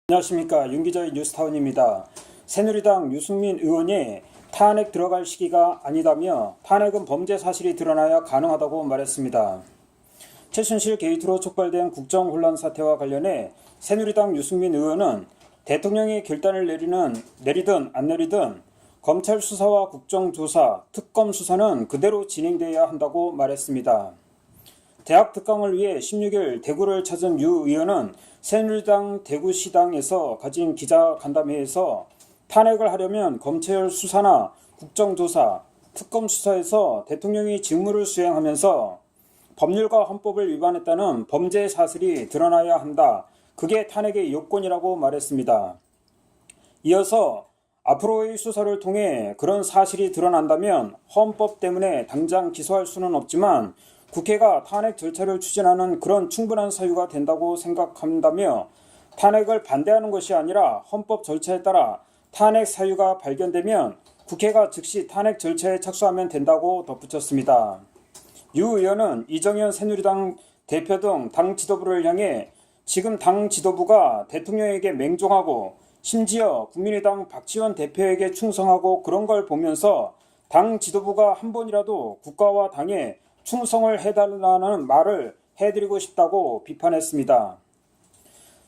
안녕하십니까, 윤기자의 뉴스타운입니다. 새누리당 유승민 의원이 탄핵 들어갈 시기가 아니다며 탄핵은 범죄 사실이 드러나야 가능하다고 말했습니다. 최순실 게이트로 촉발된 국정혼란 사태와 관련해 새누리당 유승민 의원은 대통령이 결단을 내리든 안 내리든 검찰 수사와 국정조사, 특검 수사는 그대로 진행돼야 한다고 말했습니다. 대학 특강을 위해 16일 대구를 찾은 유 의원은 새누리당 대구시당에서 가진 기자간담회에서 탄핵을 하려면 검찰 수사나 국정조사, 특검 수사에서 대통령이 직무를 수행하면서 법률과 헌법을 위반했다는 범죄 사실이 드러나야 한다. 그게 탄핵의 요건이라고 말했습니다. 이어서 앞으로의 수사를 통해 그런 사실이 드러난다면 헌법 때문에 당장 기소할 수는 없지만 국회가 탄핵 절차를 추진하는 그런 충분한 사유가 된다고 생각한다며 탄핵을 반대하는 것이 아니라 헌법 절차에 따라 탄핵 사유가 발견되면 국회가 즉시 탄핵 절차에 착수하면 된다고 덧붙였습니다. 유 의원은 이정현 새누리당 대표 등 당 지도부를 향해 지금 당 지도부가 대통령에게 맹종하고 심지어 국민의당 박지원 대표에게 충성하고 그런 걸 보면서 당 지도부가 한 번이라도 국가와 당에 충성을 해달라는 말을 해드리고 비판했습니다.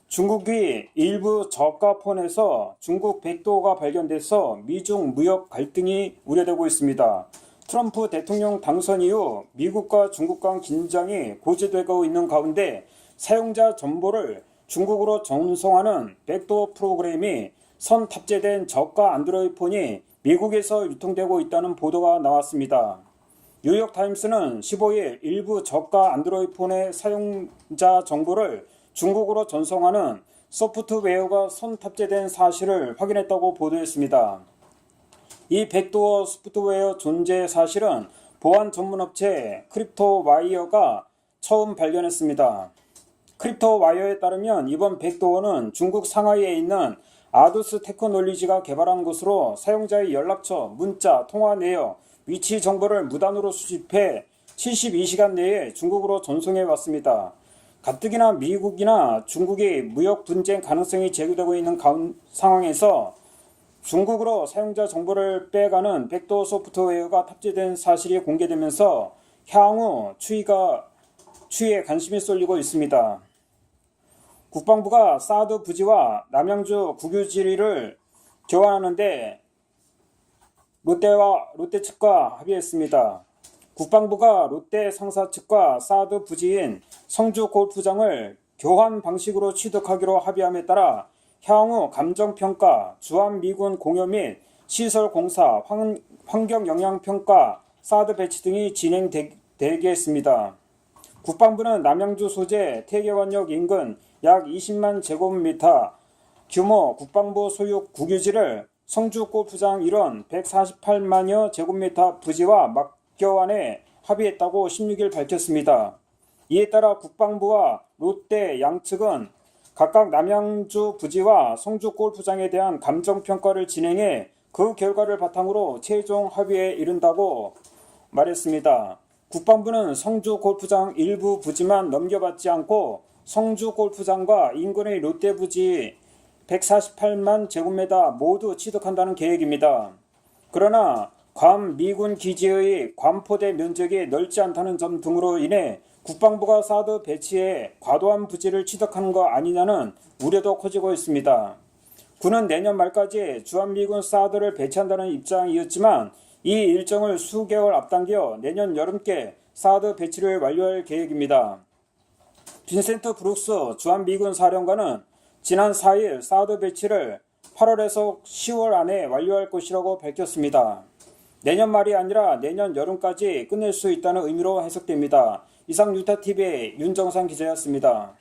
중국이 일부 저가폰에서 중국 백도어가 발견돼서 미중 무역 갈등이 우려되고 있습니다. 트럼프 대통령 당선 이후 미국과 중국 간 긴장이 고조되고 있는 가운데 사용자 정보를 중국으로 전송하는 백도어 프로그램이 선 탑재된 저가 안드로이드 폰이 미국에서 유통되고 있다는 보도가 나왔습니다. 뉴욕타임스는 15일 일부 저가 안드로이드 폰의 사용자 정보를 중국으로 전송하는 소프트웨어가 선 탑재된 사실을 확인했다고 보도했습니다. 이 백도어 소프트웨어 존재 사실은 보안 전문업체 크립토와이어가 처음 발견했습니다. 크립토와이어에 따르면 이번 백도어는 중국 상하이에 있는 아두스 테크놀리지가 개발한 것으로 사용자의 연락처, 문자, 통화 내역, 위치 정보를 무단으로 수집해 72시간 내에 중국으로 전송해 왔습니다. 가뜩이나 미국이나 중국이 무역 분쟁 가능성이 제기되고 있는 상황에서 중국으로 사용자 정보를 빼가는 백도어 소프트웨어가 탑재된 사실이 공개되면서 향후 추이에 관심이 쏠리고 있습니다. 국방부가 사드 부지와 남양주 국유지를 교환하는데 롯데 측과 합의했습니다. 국방부가 롯데 상사 측과 사드 부지인 성주 골프장을 교환 방식으로 취득하기로 합의함에 따라 향후 감정평가, 주한미군 공여 및 시설공사, 환경영향평가, 사드 배치 등이 진행되겠습니다. 국방부는 남양주 소재 태계원역 인근 약 20만 제곱미터 규모 국방부 소유 국유지를 성주 골프장 일원 148만여 제곱미터 부지와 맞교환에 합의했다고 16일 밝혔습니다. 이에 따라 국방부와 롯데 양측은 각각 남양주 부지와 성주 골프장에 대한 감정평가를 진행해 그 결과를 바탕으로 최종 합의에 이른다고 말했습니다. 국방부는 성주 골프장 일부 부지만 넘겨받지 않고 성주 골프장과 인근의 롯데 부지 148만 제곱미터 모두 취득한다는 계획입니다. 그러나 괌 미군 기지의 관포대 면적이 넓지 않다는 점 등으로 인해 국방부가 사드 배치에 과도한 부지를 취득하는 거 아니냐는 우려도 커지고 있습니다. 군은 내년 말까지 주한미군 사드를 배치한다는 입장이었지만 이 일정을 수개월 앞당겨 내년 여름께 사드 배치를 완료할 계획입니다. 빈센트 브룩스 주한미군 사령관은 지난 4일 사드 배치를 8월에서 10월 안에 완료할 것이라고 밝혔습니다. 내년 말이 아니라 내년 여름까지 끝낼 수 있다는 의미로 해석됩니다. 이상 뉴타TV의 윤정상 기자였습니다.